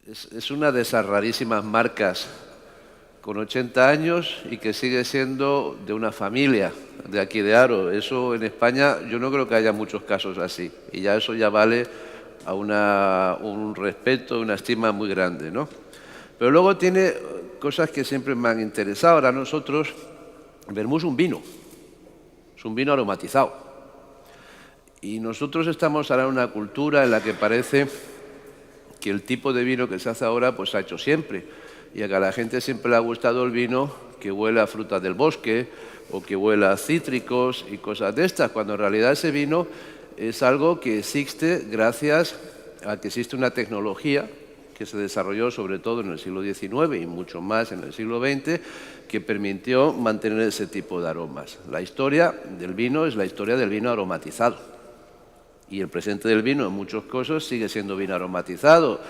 Es una de esas rarísimas marcas con 80 años y que sigue siendo de una familia de aquí de Haro. Eso en España yo no creo que haya muchos casos así. Y ya eso ya vale a un respeto, una estima muy grande, ¿no? Pero luego tiene cosas que siempre me han interesado. Ahora nosotros, el vermú es un vino aromatizado. Y nosotros estamos ahora en una cultura en la que parece que el tipo de vino que se hace ahora pues se ha hecho siempre. Y a que a la gente siempre le ha gustado el vino que huele a frutas del bosque o que huele a cítricos y cosas de estas, cuando en realidad ese vino es algo que existe gracias a que existe una tecnología que se desarrolló sobre todo en el siglo XIX y mucho más en el siglo XX, que permitió mantener ese tipo de aromas. La historia del vino es la historia del vino aromatizado. Y el presente del vino en muchos casos sigue siendo vino aromatizado.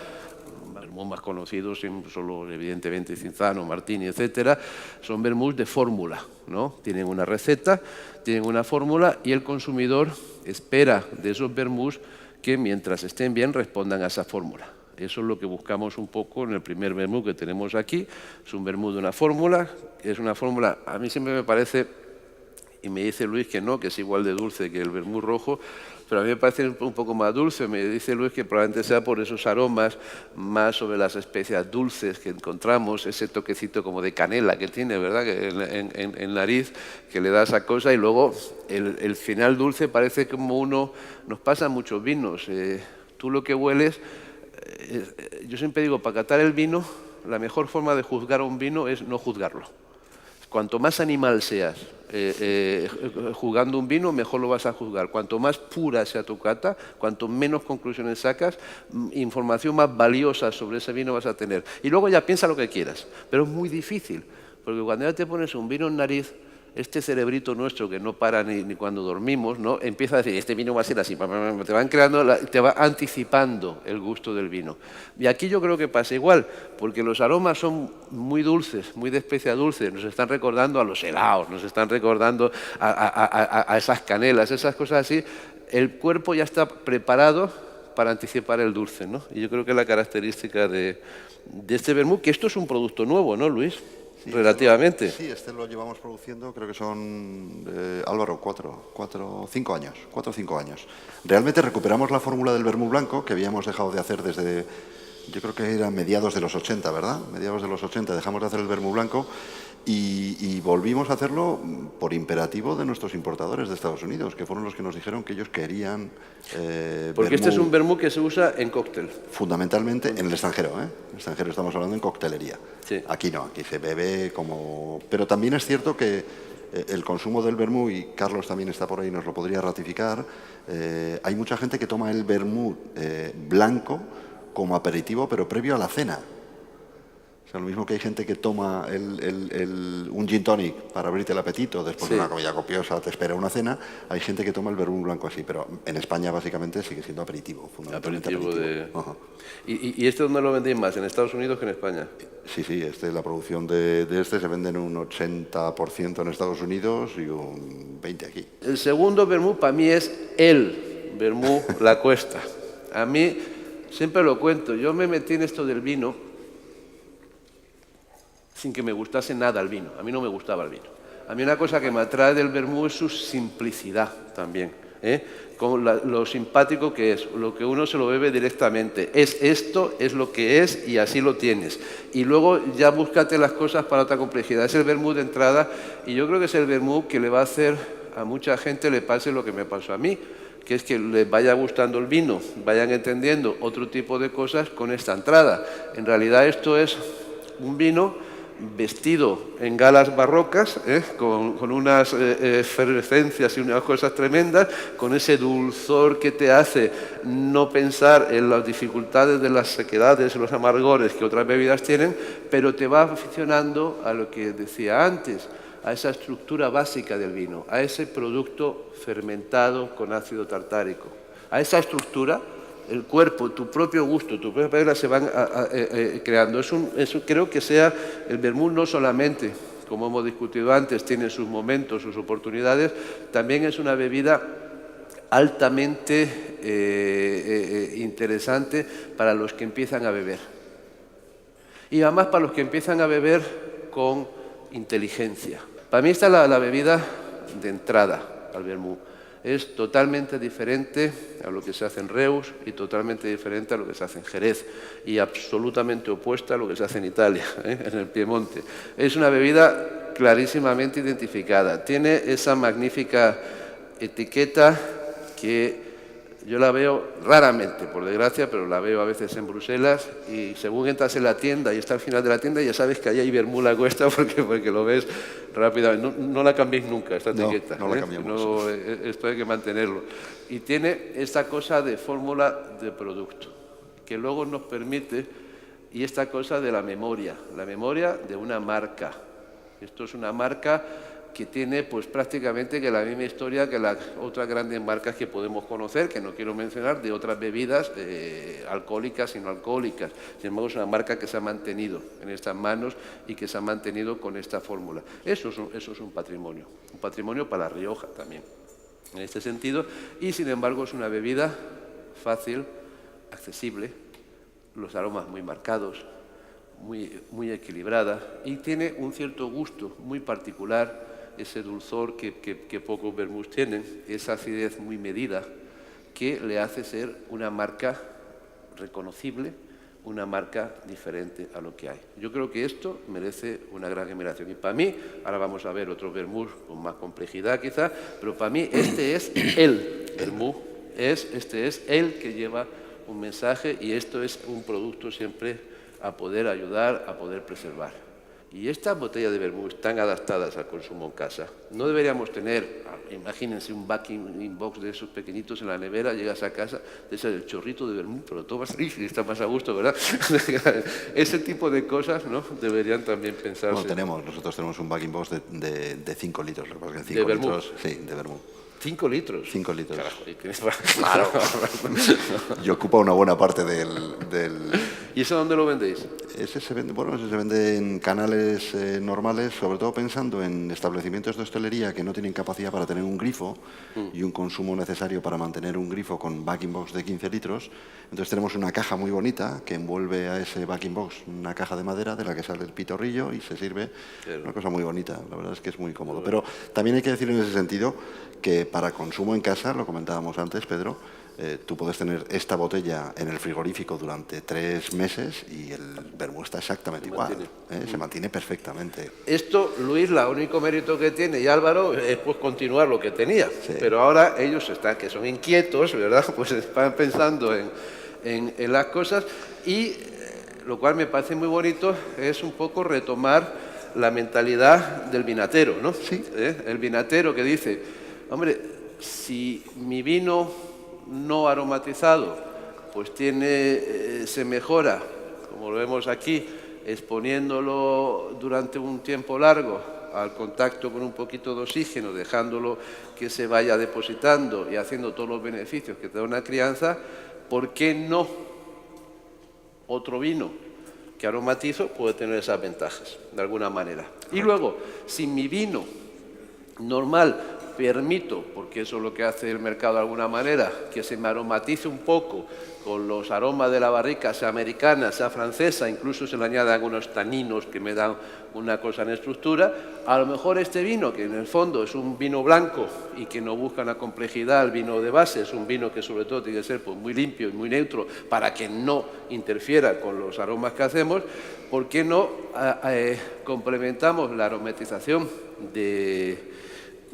Vermús más conocidos, solo evidentemente Cinzano, Martini, etcétera, son vermús de fórmula, ¿no? Tienen una receta, tienen una fórmula y el consumidor espera de esos vermús que mientras estén bien respondan a esa fórmula. Eso es lo que buscamos un poco en el primer vermú que tenemos aquí. Es un vermú de una fórmula, a mí siempre me parece, y me dice Luis que no, que es igual de dulce que el vermú rojo, pero a mí me parece un poco más dulce. Me dice Luis que probablemente sea por esos aromas más sobre las especias dulces que encontramos, ese toquecito como de canela que tiene, ¿verdad?, que en nariz, que le da esa cosa, y luego el final dulce parece como nos pasa en muchos vinos. Tú lo que hueles, yo siempre digo, para catar el vino, la mejor forma de juzgar a un vino es no juzgarlo. Cuanto más animal seas jugando un vino, mejor lo vas a juzgar. Cuanto más pura sea tu cata, cuanto menos conclusiones sacas, información más valiosa sobre ese vino vas a tener. Y luego ya piensa lo que quieras, pero es muy difícil, porque cuando ya te pones un vino en nariz, este cerebrito nuestro que no para ni cuando dormimos, ¿no?, empieza a decir, este vino va a ser así, te va anticipando el gusto del vino. Y aquí yo creo que pasa igual, porque los aromas son muy dulces, muy de especia dulce, nos están recordando a los helados, nos están recordando a esas canelas, esas cosas así. El cuerpo ya está preparado para anticipar el dulce, ¿no? Y yo creo que es la característica de este vermú, que esto es un producto nuevo, ¿no, Luis? Sí, relativamente. Este lo llevamos produciendo, creo que son, Álvaro, 5 años. Realmente recuperamos la fórmula del vermú blanco que habíamos dejado de hacer desde, yo creo que era mediados de los 80, ¿verdad? Mediados de los 80 dejamos de hacer el vermú blanco y volvimos a hacerlo por imperativo de nuestros importadores de Estados Unidos, que fueron los que nos dijeron que ellos querían porque este es un vermú que se usa en cóctel. Fundamentalmente en el extranjero, ¿eh? En el extranjero estamos hablando en coctelería. Sí. Aquí no, aquí se bebe como... Pero también es cierto que el consumo del vermú, y Carlos también está por ahí, nos lo podría ratificar, hay mucha gente que toma el vermú blanco como aperitivo, pero previo a la cena. O sea, lo mismo que hay gente que toma un gin tonic para abrirte el apetito, después de una comida copiosa te espera una cena, hay gente que toma el vermú blanco así, pero en España básicamente sigue siendo aperitivo, fundamentalmente aperitivo. ¿Y este dónde lo vendéis más, en Estados Unidos que en España? Sí, la producción de este se vende en un 80% en Estados Unidos y un 20% aquí. El segundo vermú para mí es el vermú La Cuesta. A mí, siempre lo cuento, yo me metí en esto del vino sin que me gustase nada el vino. A mí no me gustaba el vino. A mí una cosa que me atrae del vermú es su simplicidad también, con lo simpático que es, lo que uno se lo bebe directamente. Esto es lo que es y así lo tienes. Y luego ya búscate las cosas para otra complejidad. Es el vermú de entrada y yo creo que es el vermú que le va a hacer a mucha gente le pase lo que me pasó a mí, que es que les vaya gustando el vino, vayan entendiendo otro tipo de cosas con esta entrada. En realidad esto es un vino vestido en galas barrocas, con unas efervescencias y unas cosas tremendas, con ese dulzor que te hace no pensar en las dificultades de las sequedades, los amargores que otras bebidas tienen, pero te va aficionando a lo que decía antes, a esa estructura básica del vino, a ese producto fermentado con ácido tartárico, a esa estructura. El cuerpo, tu propio gusto, tu propia regla se van creando. Creo que sea el vermú no solamente, como hemos discutido antes, tiene sus momentos, sus oportunidades, también es una bebida altamente interesante para los que empiezan a beber. Y además para los que empiezan a beber con inteligencia. Para mí esta es la bebida de entrada al vermú. Es totalmente diferente a lo que se hace en Reus y totalmente diferente a lo que se hace en Jerez y absolutamente opuesta a lo que se hace en Italia, en el Piemonte. Es una bebida clarísimamente identificada. Tiene esa magnífica etiqueta que yo la veo raramente, por desgracia, pero la veo a veces en Bruselas y según entras en la tienda y está al final de la tienda ya sabes que ahí hay vermú a la cuesta porque lo ves rápidamente. No la cambiéis nunca, esta etiqueta. No la cambiamos. Esto hay que mantenerlo. Y tiene esta cosa de fórmula de producto, que luego nos permite, y esta cosa de la memoria de una marca. Esto es una marca que tiene pues prácticamente que la misma historia que las otras grandes marcas que podemos conocer, que no quiero mencionar, de otras bebidas alcohólicas y no alcohólicas. Sin embargo, es una marca que se ha mantenido en estas manos y que se ha mantenido con esta fórmula. Eso es un patrimonio para La Rioja también, en este sentido. Y, sin embargo, es una bebida fácil, accesible, los aromas muy marcados, muy equilibrada y tiene un cierto gusto muy particular, ese dulzor que pocos vermús tienen, esa acidez muy medida que le hace ser una marca reconocible, una marca diferente a lo que hay. Yo creo que esto merece una gran admiración y para mí, ahora vamos a ver otros vermús con más complejidad quizá, pero para mí este es el vermú, este es el que lleva un mensaje y esto es un producto siempre a poder ayudar, a poder preservar. Y estas botellas de vermú están adaptadas al consumo en casa. No deberíamos tener, imagínense, un backing box de esos pequeñitos en la nevera, llegas a casa, te sale el chorrito de vermú, pero tomas y está más a gusto, ¿verdad? Ese tipo de cosas, ¿no?, deberían también pensarse. Bueno, nosotros tenemos un backing box de 5 litros. Lo que pasa es que 5 litros, sí, de vermú. 5 litros. 5 litros. Carajo, claro. Y ocupa una buena parte del... ¿Y eso dónde lo vendéis? Ese se vende en canales normales, sobre todo pensando en establecimientos de hostelería que no tienen capacidad para tener un grifo y un consumo necesario para mantener un grifo con backing box de 15 litros. Entonces tenemos una caja muy bonita que envuelve a ese backing box, una caja de madera de la que sale el pitorrillo y se sirve. Claro. Una cosa muy bonita, la verdad es que es muy cómodo. Pero también hay que decir en ese sentido que para consumo en casa, lo comentábamos antes, Pedro, tú puedes tener esta botella en el frigorífico durante 3 meses y el vermú está exactamente igual. Se mantiene perfectamente. Esto, Luis, el único mérito que tiene, y Álvaro, es pues continuar lo que tenía. Sí. Pero ahora ellos están, que son inquietos, ¿verdad? Pues están pensando en las cosas y lo cual me parece muy bonito es un poco retomar la mentalidad del vinatero, ¿no? Sí. El vinatero que dice, hombre, si mi vino no aromatizado, pues se mejora, como lo vemos aquí, exponiéndolo durante un tiempo largo al contacto con un poquito de oxígeno, dejándolo que se vaya depositando y haciendo todos los beneficios que te da una crianza, ¿por qué no otro vino que aromatizo puede tener esas ventajas, de alguna manera? Y luego, si mi vino normal permito, porque eso es lo que hace el mercado de alguna manera, que se me aromatice un poco con los aromas de la barrica, sea americana, sea francesa, incluso se le añaden algunos taninos que me dan una cosa en estructura, a lo mejor este vino, que en el fondo es un vino blanco y que no busca la complejidad, el vino de base, es un vino que sobre todo tiene que ser pues, muy limpio y muy neutro para que no interfiera con los aromas que hacemos, ¿por qué no complementamos la aromatización de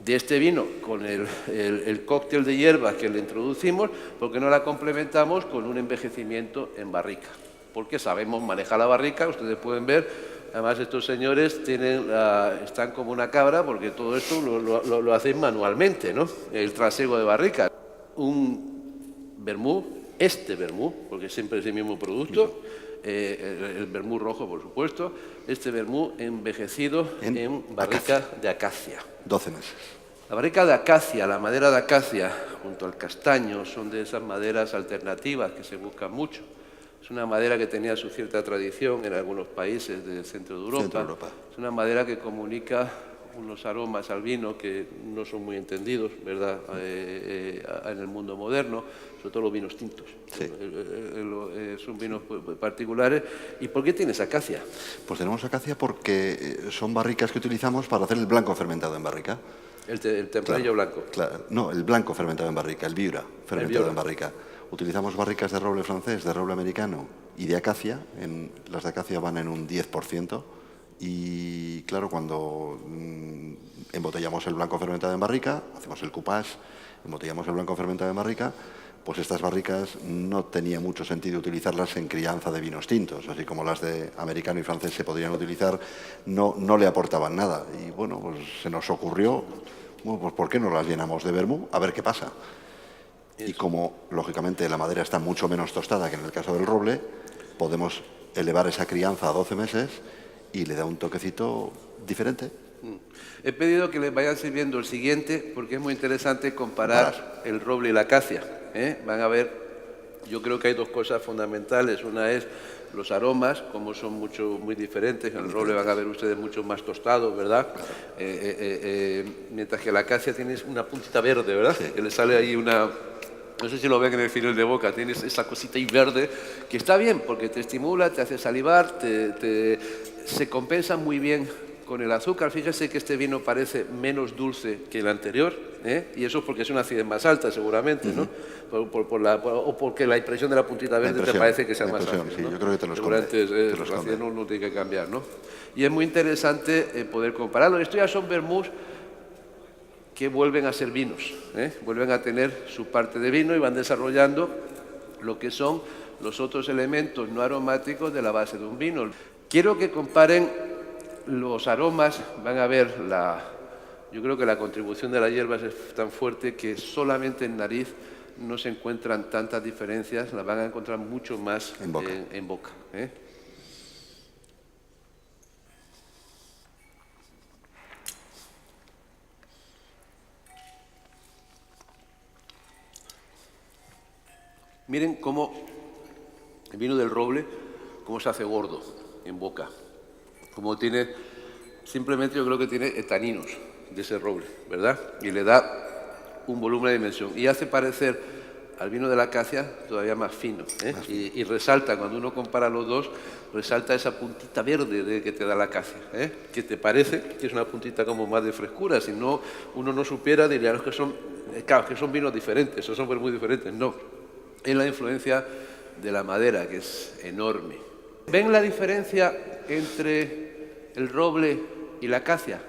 este vino con el cóctel de hierbas que le introducimos, porque no la complementamos con un envejecimiento en barrica? Porque sabemos manejar la barrica, ustedes pueden ver, además estos señores están como una cabra, porque todo esto lo hacen manualmente, ¿no? El trasiego de barrica. Un vermú, porque siempre es el mismo producto, el vermú rojo, por supuesto, este vermú envejecido en barrica de acacia. 12 meses. La barrica de acacia, la madera de acacia, junto al castaño, son de esas maderas alternativas que se buscan mucho. Es una madera que tenía su cierta tradición en algunos países del centro de Europa. Es una madera que comunica unos aromas al vino que no son muy entendidos, ¿verdad?, en el mundo moderno, sobre todo los vinos tintos. Sí. Son vinos particulares. ¿Y por qué tienes acacia? Pues tenemos acacia porque son barricas que utilizamos para hacer el blanco fermentado en barrica. El tempranillo blanco. Claro, no, el blanco fermentado en barrica, el viura fermentado en barrica. Utilizamos barricas de roble francés, de roble americano y de acacia. Las de acacia van en un 10%. Y claro, cuando embotellamos el blanco fermentado en barrica, hacemos el coupage, embotellamos el blanco fermentado en barrica, pues estas barricas no tenía mucho sentido utilizarlas en crianza de vinos tintos, así como las de americano y francés se podrían utilizar, no le aportaban nada. Y bueno, pues se nos ocurrió, bueno, pues ¿por qué no las llenamos de vermú? A ver qué pasa. Y como, lógicamente, la madera está mucho menos tostada que en el caso del roble, podemos elevar esa crianza a 12 meses y le da un toquecito diferente. He pedido que les vayan sirviendo el siguiente porque es muy interesante comparar el roble y la acacia. Van a ver, yo creo que hay dos cosas fundamentales. Una es los aromas, como son muy diferentes. En el roble van a ver ustedes mucho más tostados, ¿verdad? Mientras que la acacia tiene una puntita verde, ¿verdad? Sí. Que le sale ahí una... No sé si lo ven en el final de boca, tienes esa cosita ahí verde que está bien porque te estimula, te hace salivar, se compensa muy bien con el azúcar. Fíjese que este vino parece menos dulce que el anterior, y eso es porque es una acidez más alta seguramente, ¿no? O porque la impresión de la puntita verde te parece que sea más ácido, sí, ¿no? yo creo que te lo esconde. La acidez no tiene que cambiar, ¿no? Y es muy interesante poder compararlo. Esto ya son vermús que vuelven a ser vinos, vuelven a tener su parte de vino y van desarrollando lo que son los otros elementos no aromáticos de la base de un vino. Quiero que comparen los aromas, van a ver yo creo que la contribución de las hierbas es tan fuerte que solamente en nariz no se encuentran tantas diferencias, las van a encontrar mucho más en boca. Miren cómo el vino del roble, cómo se hace gordo en boca. Como tiene, simplemente yo creo que tiene taninos de ese roble, ¿verdad? Y le da un volumen de dimensión. Y hace parecer al vino de la acacia todavía más fino. Y resalta, cuando uno compara los dos, resalta esa puntita verde que te da la acacia. Que te parece que es una puntita como más de frescura. Si no, uno no supiera, diría que son vinos diferentes, son muy diferentes. No. Es la influencia de la madera, que es enorme. ¿Ven la diferencia entre el roble y la acacia?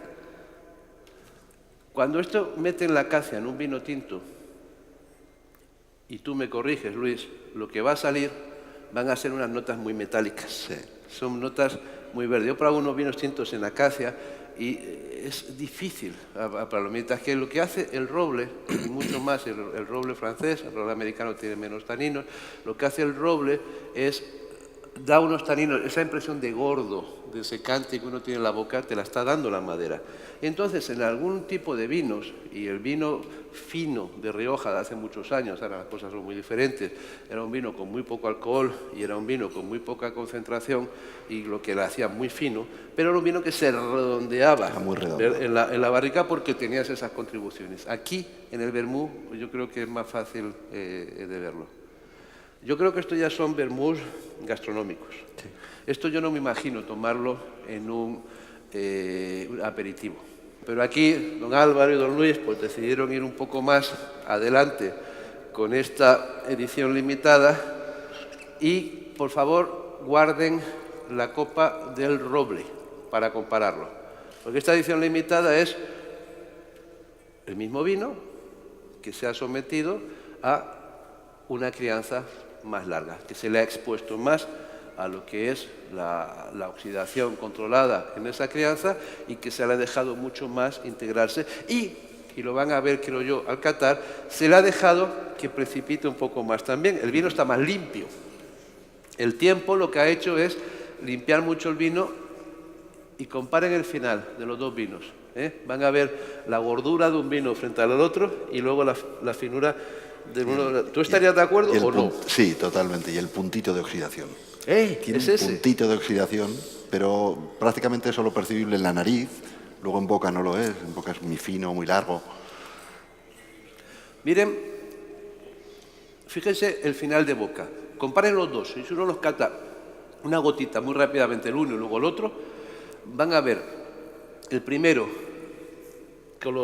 Cuando esto meten la acacia en un vino tinto, y tú me corriges, Luis, lo que va a salir van a ser unas notas muy metálicas. Sí. Son notas muy verdes. Yo probado unos vinos tintos en acacia y es difícil para los mientras que lo que hace el roble, y mucho más el roble francés, el roble americano tiene menos taninos, lo que hace el roble es da unos taninos, esa impresión de gordo, de secante que uno tiene en la boca, te la está dando la madera. Entonces, en algún tipo de vinos, y el vino fino de Rioja de hace muchos años, ahora las cosas son muy diferentes, era un vino con muy poco alcohol y era un vino con muy poca concentración y lo que le hacía muy fino, pero era un vino que se redondeaba en la barrica porque tenías esas contribuciones. Aquí, en el vermú, yo creo que es más fácil de verlo. Yo creo que estos ya son vermús gastronómicos. Sí. Esto yo no me imagino tomarlo en un aperitivo. Pero aquí don Álvaro y don Luis pues decidieron ir un poco más adelante con esta edición limitada y por favor guarden la copa del roble para compararlo. Porque esta edición limitada es el mismo vino que se ha sometido a una crianza más larga, que se le ha expuesto más a lo que es la oxidación controlada en esa crianza y que se le ha dejado mucho más integrarse y lo van a ver, creo yo, al catar, se le ha dejado que precipite un poco más también. El vino está más limpio. El tiempo lo que ha hecho es limpiar mucho el vino y comparen el final de los dos vinos. Van a ver la gordura de un vino frente al otro y luego la finura del uno. ¿Tú estarías de acuerdo o no? Sí, totalmente. Y el puntito de oxidación. Tiene ¿es un ese? puntito de oxidación, pero prácticamente solo percibible en la nariz, luego en boca no lo es, en boca es muy fino, muy largo. Miren Fíjense el final de boca. Comparen los dos. Si uno los cata una gotita muy rápidamente el uno y luego el otro, van a ver el primero con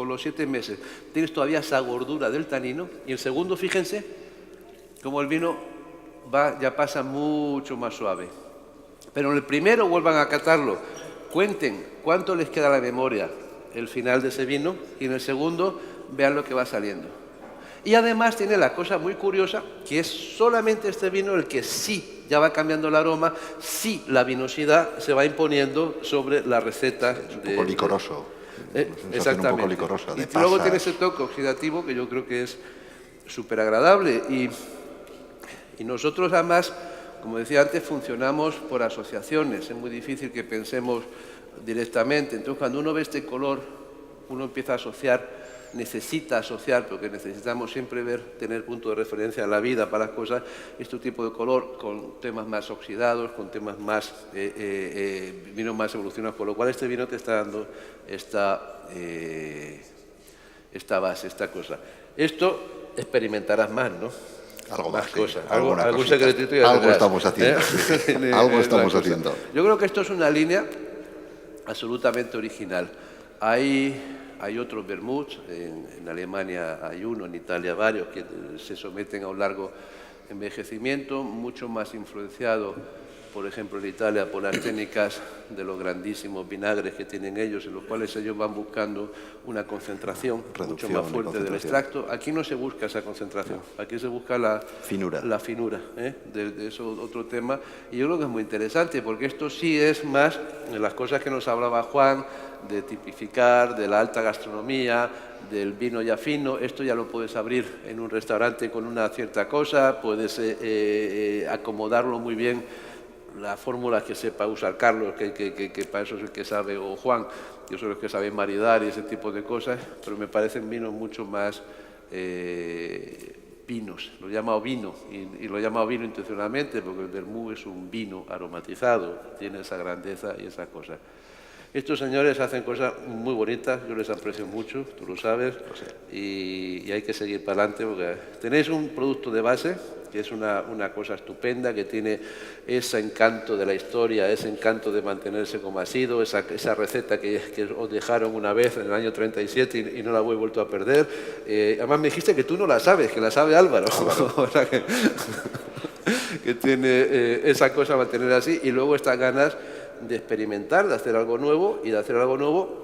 los 7 meses tienes todavía esa gordura del tanino, y el segundo, fíjense como el vino ya pasa mucho más suave. Pero en el primero vuelvan a catarlo, cuenten cuánto les queda a la memoria el final de ese vino, y en el segundo vean lo que va saliendo. Y además tiene la cosa muy curiosa, que es solamente este vino el que sí ya va cambiando el aroma, sí la vinosidad se va imponiendo sobre la receta. Es un poco licoroso. Exactamente. Un poco licoroso, de y luego pasas. tiene ese toque oxidativo que yo creo que es súper agradable. Y nosotros además, como decía antes, funcionamos por asociaciones. Es muy difícil que pensemos directamente. Entonces, cuando uno ve este color, uno empieza a asociar, necesita asociar, porque necesitamos siempre tener punto de referencia a la vida para las cosas, este tipo de color con temas más oxidados, con temas más, vinos más evolucionados, por lo cual este vino te está dando esta base, esta cosa. Esto experimentarás más, ¿no? Algo más más, cosas, sí, algún secretito. Ya algo tendrás, estamos haciendo. Algo estamos haciendo. Yo creo que esto es una línea absolutamente original. Hay otros vermuts, en Alemania hay uno, en Italia varios, que se someten a un largo envejecimiento, mucho más influenciado, por ejemplo, en Italia, por las técnicas de los grandísimos vinagres que tienen ellos, en los cuales ellos van buscando una concentración mucho más fuerte del extracto. Aquí no se busca esa concentración, aquí se busca la finura. De eso otro tema. Y yo creo que es muy interesante, porque esto sí es más de las cosas que nos hablaba Juan, de tipificar, de la alta gastronomía, del vino ya fino. Esto ya lo puedes abrir en un restaurante con una cierta cosa, puedes acomodarlo muy bien, la fórmula que sepa usar Carlos, que para eso es el que sabe, o Juan, que son los que saben maridar y ese tipo de cosas, pero me parecen vinos mucho más vinos. Lo he llamado vino, y lo he llamado vino intencionalmente, porque el vermú es un vino aromatizado, tiene esa grandeza y esa cosa. Estos señores hacen cosas muy bonitas, yo les aprecio mucho, tú lo sabes, y hay que seguir para adelante, porque tenéis un producto de base que es una cosa estupenda, que tiene ese encanto de la historia, ese encanto de mantenerse como ha sido, esa receta que os dejaron una vez en el año 37 y no la he vuelto a perder. Además me dijiste que tú no la sabes, que la sabe Álvaro. O sea que tiene esa cosa mantener así, y luego estas ganas de experimentar, de hacer algo nuevo, y de hacer algo nuevo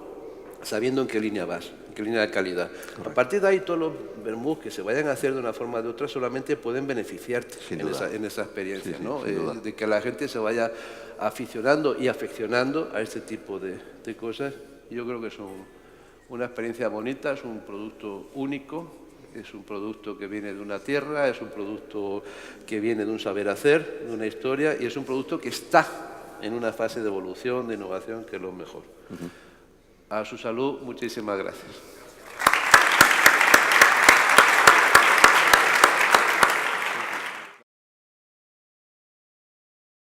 sabiendo en qué línea vas, en qué línea de calidad. Correcto. A partir de ahí, todos los vermús que se vayan a hacer de una forma o de otra solamente pueden beneficiarte en esa experiencia, sí, ¿no? De que la gente se vaya aficionando y afeccionando a este tipo de cosas. Yo creo que son una experiencia bonita, es un producto único, es un producto que viene de una tierra, es un producto que viene de un saber hacer, de una historia, y es un producto que está en una fase de evolución, de innovación, que es lo mejor. A su salud, muchísimas gracias.